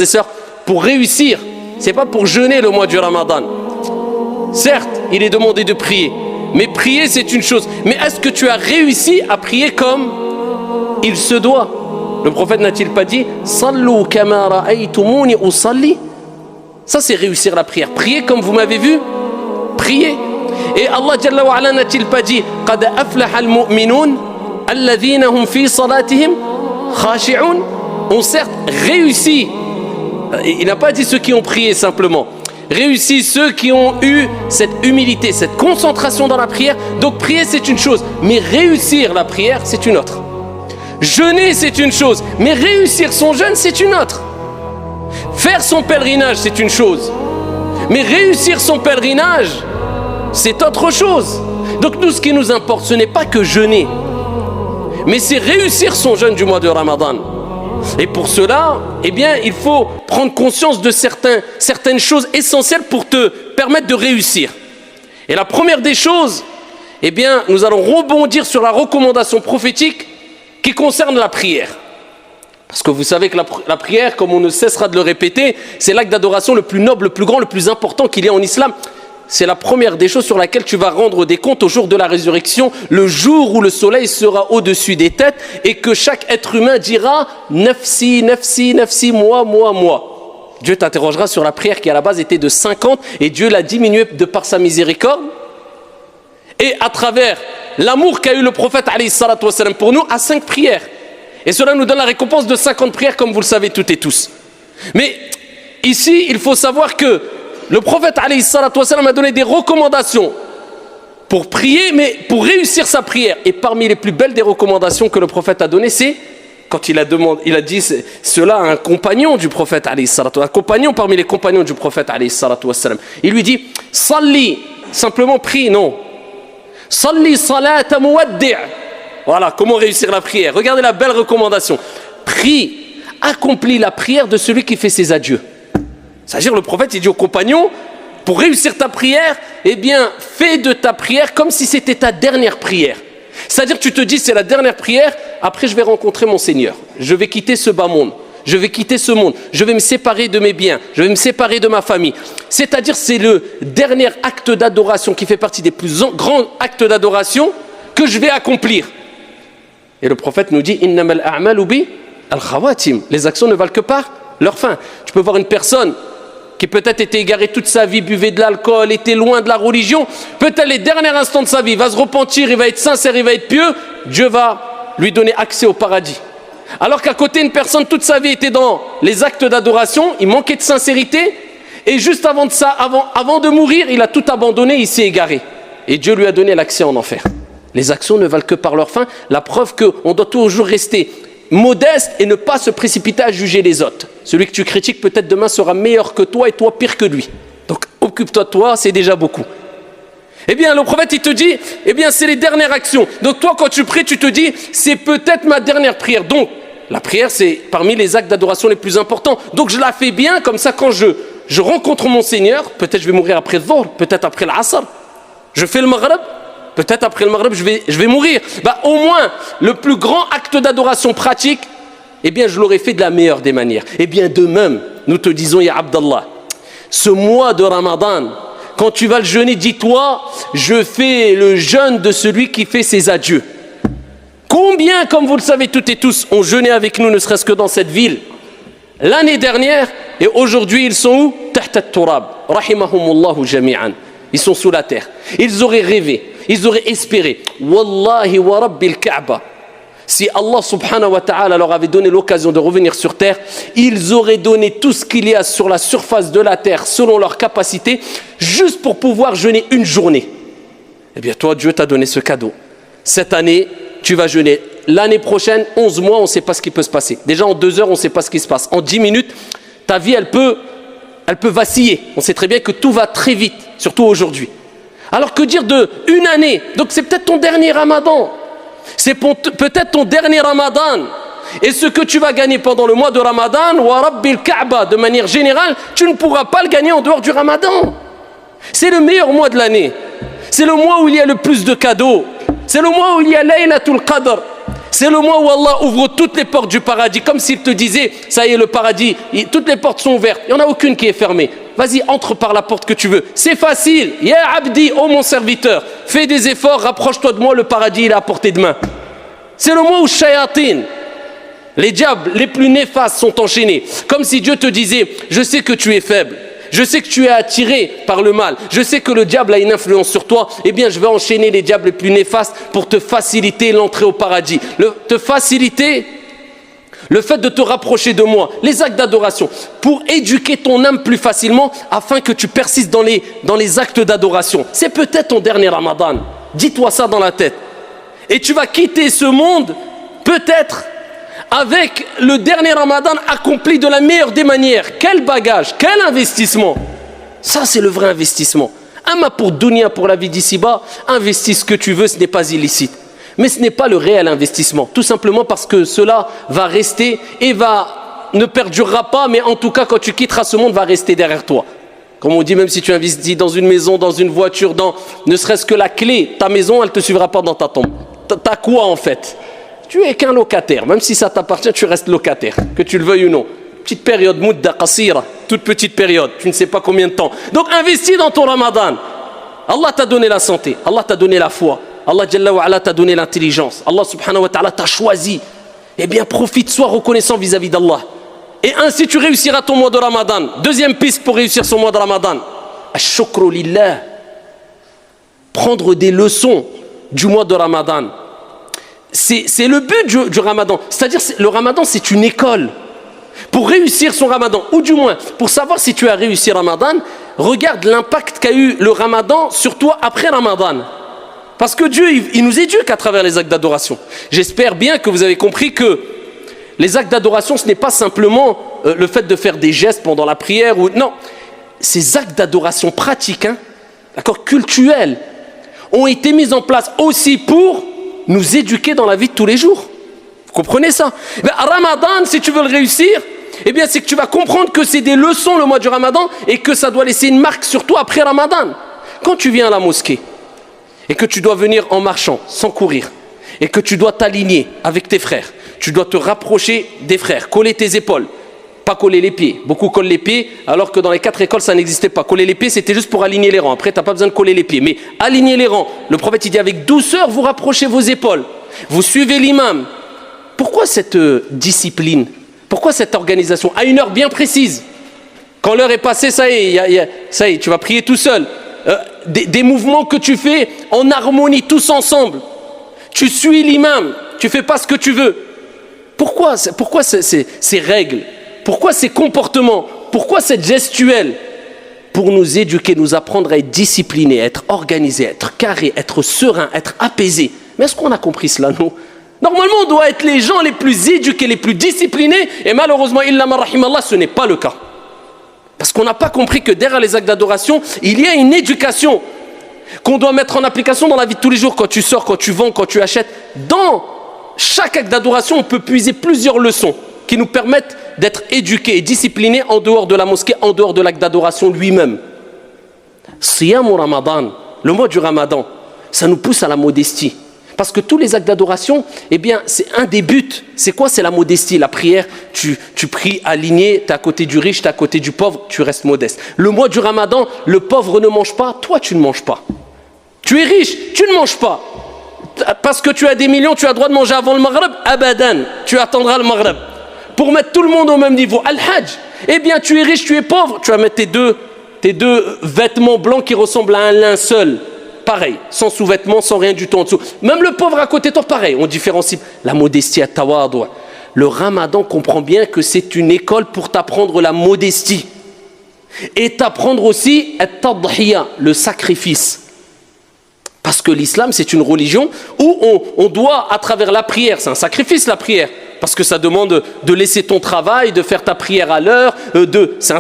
et sœurs, pour réussir, c'est pas pour jeûner le mois du Ramadan. Certes, il est demandé de prier, mais prier c'est une chose. Mais est-ce que tu as réussi à prier comme il se doit? Le prophète n'a-t-il pas dit Sallu kama ra'aytumuni usalli? Ça c'est réussir la prière. Priez comme vous m'avez vu, priez. Et Allah Jalla wa Ala n'a-t-il pas dit Qad aflaha al-mu'minun alladhina hum fi salatihim khashi'un? On certes réussi. Il n'a pas dit ceux qui ont prié simplement. Réussi ceux qui ont eu cette humilité, cette concentration dans la prière. Donc prier c'est une chose, mais réussir la prière c'est une autre. Jeûner c'est une chose, mais réussir son jeûne c'est une autre. Faire son pèlerinage c'est une chose, mais réussir son pèlerinage c'est autre chose. Donc nous ce qui nous importe ce n'est pas que jeûner, mais c'est réussir son jeûne du mois de Ramadan. Et pour cela, eh bien, il faut prendre conscience de certaines choses essentielles pour te permettre de réussir. Et la première des choses, eh bien, nous allons rebondir sur la recommandation prophétique qui concerne la prière. Parce que vous savez que la prière, comme on ne cessera de le répéter, c'est l'acte d'adoration le plus noble, le plus grand, le plus important qu'il y a en islam. C'est la première des choses sur laquelle tu vas rendre des comptes au jour de la résurrection, le jour où le soleil sera au-dessus des têtes et que chaque être humain dira « Nafsi, nafsi, nafsi, moi, moi, moi ». Dieu t'interrogera sur la prière qui à la base était de 50 et Dieu l'a diminuée de par sa miséricorde. Et à travers l'amour qu'a eu le prophète alayhi salatu wassalam pour nous à 5 prières. Et cela nous donne la récompense de 50 prières comme vous le savez toutes et tous. Mais ici, il faut savoir que le prophète alayhi salatu wassalam a donné des recommandations pour prier, mais pour réussir sa prière. Et parmi les plus belles des recommandations que le prophète a données, c'est quand il a dit cela à un compagnon du prophète alayhi salatu wassalam, un compagnon parmi les compagnons du prophète alayhi salatu wassalam. Il lui dit « Salli », simplement prie, non. « Salli salata muwaddi'». Voilà, comment réussir la prière. Regardez la belle recommandation. Prie, accomplis la prière de celui qui fait ses adieux. C'est-à-dire le prophète il dit aux compagnons, pour réussir ta prière, eh bien fais de ta prière comme si c'était ta dernière prière. C'est-à-dire tu te dis c'est la dernière prière, après je vais rencontrer mon Seigneur. Je vais quitter ce bas monde, je vais quitter ce monde, je vais me séparer de mes biens, je vais me séparer de ma famille. C'est-à-dire c'est le dernier acte d'adoration qui fait partie des plus grands actes d'adoration que je vais accomplir. Et le prophète nous dit innamal a'malu bi al-khawatim. Les actions ne valent que par leur fin. Tu peux voir une personne qui peut-être était égarée toute sa vie, buvait de l'alcool, était loin de la religion, peut-être les derniers instants de sa vie, il va se repentir, il va être sincère, il va être pieux, Dieu va lui donner accès au paradis. Alors qu'à côté, une personne, toute sa vie était dans les actes d'adoration, il manquait de sincérité, et juste avant de mourir, il a tout abandonné, il s'est égaré. Et Dieu lui a donné l'accès en enfer. Les actions ne valent que par leur fin, la preuve qu'on doit toujours rester modeste et ne pas se précipiter à juger les autres. Celui que tu critiques peut-être demain sera meilleur que toi et toi pire que lui. Donc occupe-toi de toi, c'est déjà beaucoup. Eh bien le prophète il te dit, eh bien c'est les dernières actions. Donc toi quand tu pries tu te dis, c'est peut-être ma dernière prière. Donc la prière c'est parmi les actes d'adoration les plus importants. Donc je la fais bien comme ça quand je rencontre mon Seigneur, peut-être je vais mourir après le Dhuhr, peut-être après l'Asr. Je fais le Maghrib. Peut-être après le Maghrib, je vais mourir. Au moins, le plus grand acte d'adoration pratique, eh bien, je l'aurais fait de la meilleure des manières. Eh bien, de même, nous te disons, ya Abdallah, ce mois de Ramadan, quand tu vas le jeûner, dis-toi, je fais le jeûne de celui qui fait ses adieux. Combien, comme vous le savez toutes et tous, ont jeûné avec nous, ne serait-ce que dans cette ville, l'année dernière, et aujourd'hui, ils sont où? Tahta at-turab, rahimahumullahu jami'an. Ils sont sous la terre. Ils auraient rêvé, ils auraient espéré. Wallahi wa rabbil Kaaba. Si Allah subhanahu wa ta'ala leur avait donné l'occasion de revenir sur terre, ils auraient donné tout ce qu'il y a sur la surface de la terre selon leur capacité, juste pour pouvoir jeûner une journée. Eh bien toi, Dieu t'a donné ce cadeau. Cette année, tu vas jeûner. L'année prochaine, 11 mois, on ne sait pas ce qui peut se passer. Déjà en 2 heures, on ne sait pas ce qui se passe. En 10 minutes, ta vie, elle peut vaciller. On sait très bien que tout va très vite, surtout aujourd'hui. Alors que dire de une année? Donc c'est peut-être ton dernier Ramadan. C'est peut-être ton dernier Ramadan. Et ce que tu vas gagner pendant le mois de Ramadan, wa rabbil Kaaba, de manière générale, tu ne pourras pas le gagner en dehors du Ramadan. C'est le meilleur mois de l'année. C'est le mois où il y a le plus de cadeaux. C'est le mois où il y a Laylatul Qadr. C'est le mois où Allah ouvre toutes les portes du paradis, comme s'il te disait, ça y est, le paradis, toutes les portes sont ouvertes, il n'y en a aucune qui est fermée. Vas-y, entre par la porte que tu veux. C'est facile. Ya abdi, oh mon serviteur, fais des efforts, rapproche-toi de moi, le paradis il est à portée de main. C'est le mois où shayatin, les diables les plus néfastes sont enchaînés. Comme si Dieu te disait, je sais que tu es faible. Je sais que tu es attiré par le mal. Je sais que le diable a une influence sur toi. Eh bien, je vais enchaîner les diables les plus néfastes pour te faciliter l'entrée au paradis. Te faciliter le fait de te rapprocher de moi. Les actes d'adoration. Pour éduquer ton âme plus facilement afin que tu persistes dans les actes d'adoration. C'est peut-être ton dernier Ramadan. Dis-toi ça dans la tête. Et tu vas quitter ce monde, peut-être, avec le dernier Ramadan accompli de la meilleure des manières. Quel bagage, quel investissement. Ça, c'est le vrai investissement. Ama pour dunya, pour la vie d'ici-bas, investis ce que tu veux, ce n'est pas illicite. Mais ce n'est pas le réel investissement. Tout simplement parce que cela va rester et ne perdurera pas, mais en tout cas, quand tu quitteras ce monde, va rester derrière toi. Comme on dit, même si tu investis dans une maison, dans une voiture, dans ne serait-ce que la clé, ta maison, elle ne te suivra pas dans ta tombe. T'as quoi en fait? Tu es qu'un locataire, même si ça t'appartient, tu restes locataire, que tu le veuilles ou non. Petite période, mudda qasira, toute petite période, tu ne sais pas combien de temps. Donc investis dans ton Ramadan. Allah t'a donné la santé, Allah t'a donné la foi, Allah Jalla wa Ala t'a donné l'intelligence, Allah subhanahu wa ta'ala t'a choisi. Eh bien profite, sois reconnaissant vis-à-vis d'Allah. Et ainsi tu réussiras ton mois de Ramadan. Deuxième piste pour réussir son mois de Ramadan. Ash-shukru lillah. Prendre des leçons du mois de Ramadan. C'est le but du Ramadan. C'est-à-dire, le Ramadan, c'est une école. Pour réussir son Ramadan, ou du moins, pour savoir si tu as réussi Ramadan, regarde l'impact qu'a eu le Ramadan sur toi après Ramadan. Parce que Dieu, il nous éduque à travers les actes d'adoration. J'espère bien que vous avez compris que les actes d'adoration, ce n'est pas simplement le fait de faire des gestes pendant la prière. Non, ces actes d'adoration pratiques, d'accord, cultuels, ont été mis en place aussi pour nous éduquer dans la vie de tous les jours. Vous comprenez ça? Mais Ramadan, si tu veux le réussir, eh bien c'est que tu vas comprendre que c'est des leçons le mois du Ramadan et que ça doit laisser une marque sur toi après Ramadan. Quand tu viens à la mosquée et que tu dois venir en marchant, sans courir, et que tu dois t'aligner avec tes frères, tu dois te rapprocher des frères, coller tes épaules, pas coller les pieds. Beaucoup collent les pieds, alors que dans les 4 écoles, ça n'existait pas. Coller les pieds, c'était juste pour aligner les rangs. Après, tu n'as pas besoin de coller les pieds. Mais aligner les rangs, le prophète, il dit avec douceur, vous rapprochez vos épaules. Vous suivez l'imam. Pourquoi cette discipline? Pourquoi cette organisation? À une heure bien précise. Quand l'heure est passée, ça y est, tu vas prier tout seul. Des mouvements que tu fais en harmonie, tous ensemble. Tu suis l'imam, tu ne fais pas ce que tu veux. Pourquoi ces règles? Pourquoi ces comportements? Pourquoi cette gestuelle? Pour nous éduquer, nous apprendre à être disciplinés, à être organisés, à être carrés, à être sereins, à être apaisés. Mais est-ce qu'on a compris cela, nous? Normalement, on doit être les gens les plus éduqués, les plus disciplinés. Et malheureusement, illa ma rahimallah, ce n'est pas le cas. Parce qu'on n'a pas compris que derrière les actes d'adoration, il y a une éducation qu'on doit mettre en application dans la vie de tous les jours. Quand tu sors, quand tu vends, quand tu achètes. Dans chaque acte d'adoration, on peut puiser plusieurs leçons qui nous permettent d'être éduqués et disciplinés en dehors de la mosquée, en dehors de l'acte d'adoration lui-même. Siyam ou Ramadan, le mois du Ramadan, ça nous pousse à la modestie. Parce que tous les actes d'adoration, eh bien, c'est un des buts. C'est quoi? C'est la modestie, la prière. Tu pries aligné, tu es à côté du riche, tu es à côté du pauvre, tu restes modeste. Le mois du Ramadan, le pauvre ne mange pas, toi tu ne manges pas. Tu es riche, tu ne manges pas. Parce que tu as des millions, tu as le droit de manger avant le Maghreb? Abadan, tu attendras le Maghreb. Pour mettre tout le monde au même niveau. Al-Hajj, eh bien tu es riche, tu es pauvre, tu vas mettre tes deux vêtements blancs qui ressemblent à un linceul. Pareil, sans sous-vêtements, sans rien du tout en dessous. Même le pauvre à côté de toi, pareil, on différencie. La modestie à tawadu. Le Ramadan comprend bien que c'est une école pour t'apprendre la modestie. Et t'apprendre aussi at-tadhiya, le sacrifice. Parce que l'islam, c'est une religion où on doit, à travers la prière, c'est un sacrifice la prière, parce que ça demande de laisser ton travail, de faire ta prière à l'heure, c'est un